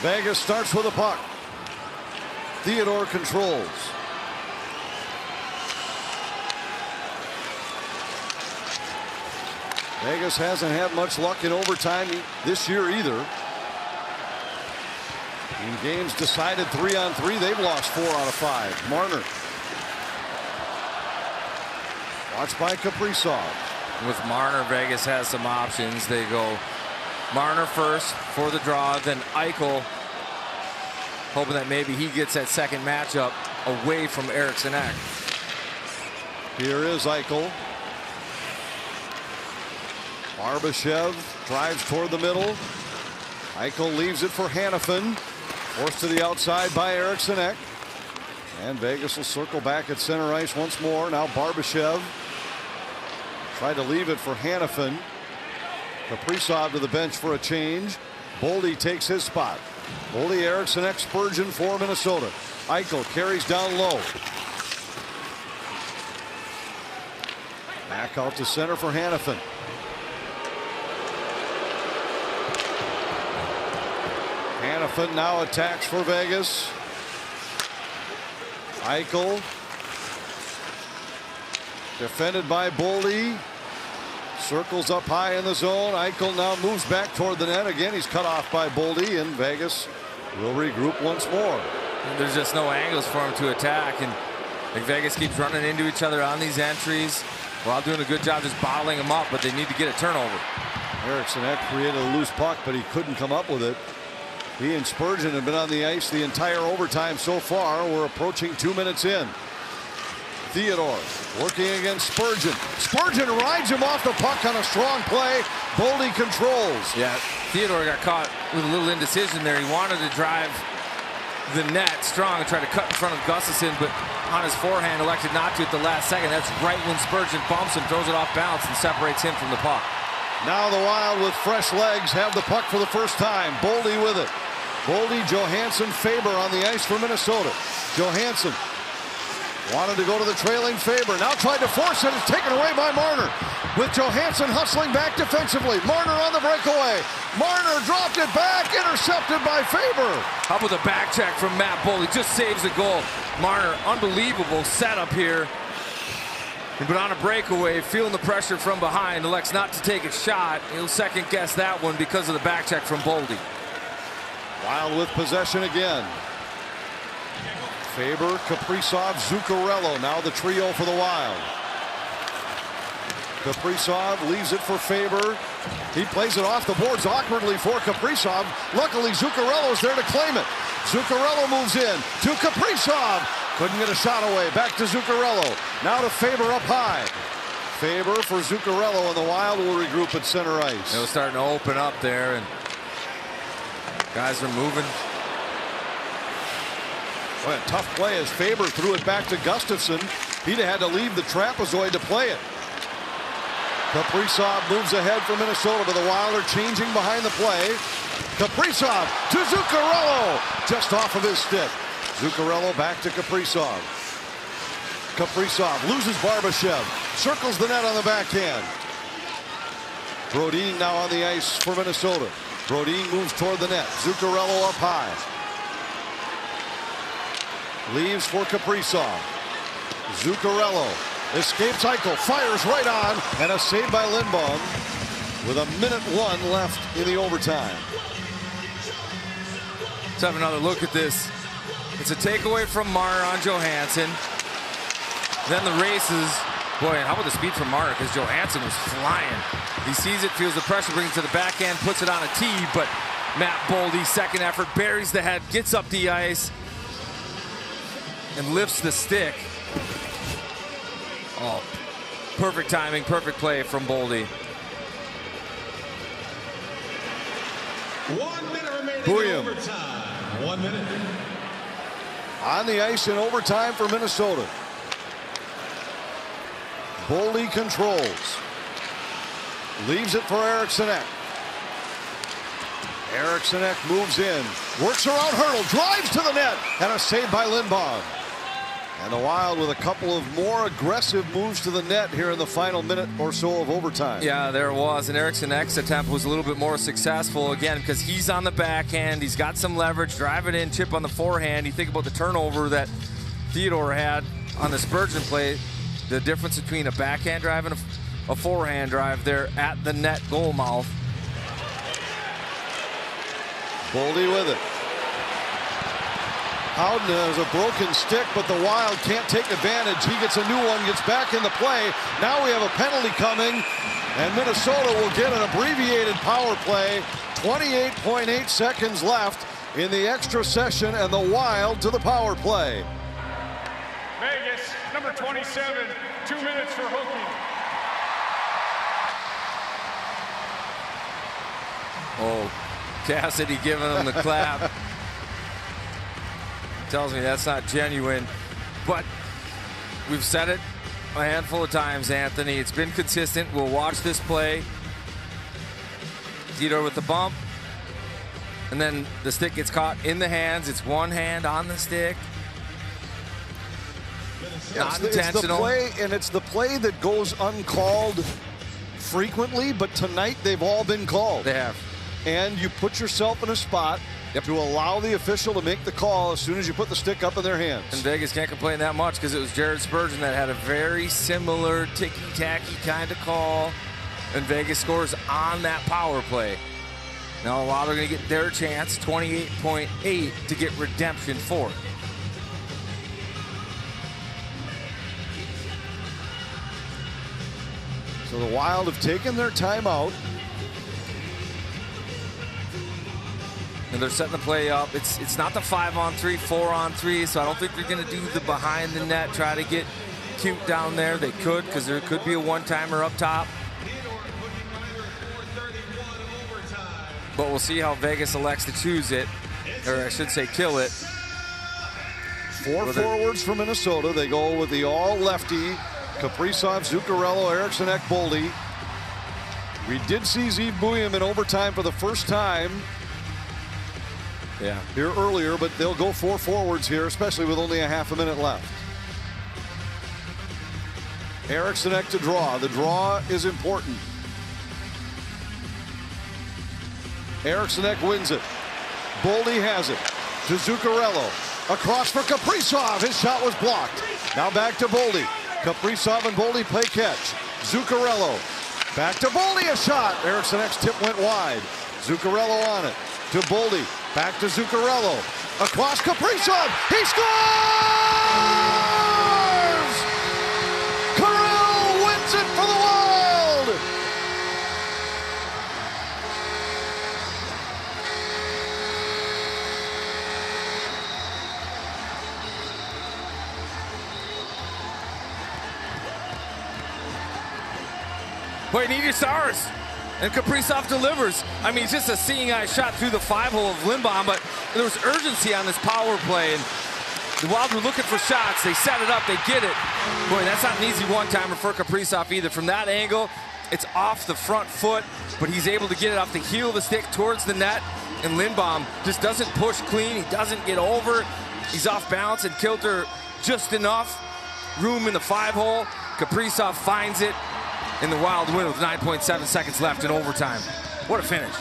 Vegas starts with a puck. Theodore controls. Vegas hasn't had much luck in overtime this year either. In games decided 3-on-3, they've lost 4 out of 5. Marner. Watched by Kaprizov. With Marner, Vegas has some options. They go Marner first for the draw, then Eichel, hoping that maybe he gets that second matchup away from Eriksson Ek. Here is Eichel. Barbashev drives toward the middle. Eichel leaves it for Hanifin. Forced to the outside by Eriksson Ek. And Vegas will circle back at center ice once more. Now Barbashev tried to leave it for Hanifin. Kaprizov to the bench for a change. Boldy takes his spot. Boldy, Eriksson Ek, Spurgeon for Minnesota. Eichel carries down low. Back out to center for Hanifin. Hanifin now attacks for Vegas. Eichel defended by Boldy. Circles up high in the zone. Eichel now moves back toward the net. Again, he's cut off by Boldy, and Vegas will regroup once more. And there's just no angles for him to attack, and Vegas keeps running into each other on these entries while doing a good job just bottling them up, but they need to get a turnover. Eriksson Ek created a loose puck, but he couldn't come up with it. He and Spurgeon have been on the ice the entire overtime so far. We're approaching 2 minutes in. Theodore working against Spurgeon. Spurgeon rides him off the puck on a strong play. Boldy controls. Yeah, Theodore got caught with a little indecision there. He wanted to drive the net strong and try to cut in front of Gustafsson, but on his forehand elected not to at the last second. That's right when Spurgeon bumps him, throws it off balance, and separates him from the puck. Now the Wild with fresh legs have the puck for the first time. Boldy with it. Boldy, Johansson, Faber on the ice for Minnesota. Johansson wanted to go to the trailing Faber. Now tried to force it. It's taken away by Marner. With Johansson hustling back defensively. Marner on the breakaway. Marner dropped it back. Intercepted by Faber. How about the back check from Matt Boldy? Just saves the goal. Marner, unbelievable setup here. But on a breakaway, feeling the pressure from behind, elects not to take a shot. He'll second guess that one because of the back check from Boldy. Wild with possession again. Faber, Kaprizov, Zuccarello. Now the trio for the Wild. Kaprizov leaves it for Faber. He plays it off the boards awkwardly for Kaprizov. Luckily, Zuccarello's there to claim it. Zuccarello moves in to Kaprizov. Couldn't get a shot away. Back to Zuccarello. Now to Faber up high. Faber for Zuccarello, and the Wild will regroup at center ice. It was starting to open up there, and guys are moving. Well, a tough play as Faber threw it back to Gustafsson. He'd have had to leave the trapezoid to play it. Kaprizov moves ahead for Minnesota, but the Wild are changing behind the play. Kaprizov to Zuccarello, just off of his stick. Zuccarello back to Kaprizov. Kaprizov loses Barbashev, circles the net on the backhand. Brodin now on the ice for Minnesota. Brodin moves toward the net. Zuccarello up high. Leaves for Kaprizov. Zuccarello escapes Eichel, fires right on, and a save by Lindbaum with 1:01 left in the overtime. Let's have another look at this. It's a takeaway from Marner on Johansson. Then the races. Boy, how about the speed from Marner, because Johansson was flying. He sees it, feels the pressure, brings it to the backhand, puts it on a tee, but Matt Boldy, second effort, buries the head, gets up the ice, and lifts the stick. Oh, perfect timing, perfect play from Boldy. 1 minute remaining Booyah. in overtime. 1 minute. On the ice in overtime for Minnesota. Boldy controls. Leaves it for Eriksson Ek. Eriksson Ek moves in. Works around Hurdle. Drives to the net. And a save by Lindbaum. And the Wild with a couple of more aggressive moves to the net here in the final minute or so of overtime. Yeah, there it was. And Eriksson's attempt was a little bit more successful, again, because he's on the backhand. He's got some leverage, drive it in, chip on the forehand. You think about the turnover that Theodore had on the Spurgeon play, the difference between a backhand drive and a forehand drive there at the net goal mouth. Boldy with it. Howden has a broken stick, but the Wild can't take advantage. He gets a new one, gets back in the play. Now we have a penalty coming, and Minnesota will get an abbreviated power play. 28.8 seconds left in the extra session, and the Wild to the power play. Vegas, number 27, 2 minutes for hooking. Oh, Cassidy giving him the clap. Tells me that's not genuine, but we've said it a handful of times, Anthony. It's been consistent. We'll watch this play. Theodore with the bump, and then the stick gets caught in the hands. It's one hand on the stick. Not intentional. It's the play that goes uncalled frequently, but tonight they've all been called. They have. And you put yourself in a spot to allow the official to make the call as soon as you put the stick up in their hands. And Vegas can't complain that much because it was Jared Spurgeon that had a very similar ticky-tacky kind of call, and Vegas scores on that power play. Now a lot are going to get their chance, 28.8, to get redemption for it. So the Wild have taken their timeout. And they're setting the play up. It's not the 5-on-3, 4-on-3, so I don't think they're going to do the behind the net, try to get cute down there. They could, because there could be a one-timer up top. But we'll see how Vegas elects to choose it, or I should say kill it. Four forwards for Minnesota. They go with the all-lefty, Kaprizov, Zuccarello, Eriksson, Boldy. We did see Zeev Buium in overtime for the first time here earlier, but they'll go four forwards here, especially with only a half a minute left. Eriksson to draw. The draw is important. Eriksson wins it. Boldy has it to Zuccarello. Across for Kaprizov. His shot was blocked. Now back to Boldy. Kaprizov and Boldy play catch. Zuccarello. Back to Boldy. A shot. Eriksson's tip went wide. Zuccarello on it. To Boldy. Back to Zuccarello. Across Kaprizov. He scores! Kirill wins it for the Wild! Boy, you need your stars. And Kaprizov delivers. I mean, it's just a seeing eye shot through the 5-hole of Lindbaum, but there was urgency on this power play. And the Wild were looking for shots. They set it up. They get it. Boy, that's not an easy one-timer for Kaprizov either. From that angle, it's off the front foot, but he's able to get it off the heel of the stick towards the net. And Lindbaum just doesn't push clean. He doesn't get over. He's off balance and kilter just enough. Room in the 5-hole. Kaprizov finds it. And the Wild win with 9.7 seconds left in overtime. What a finish.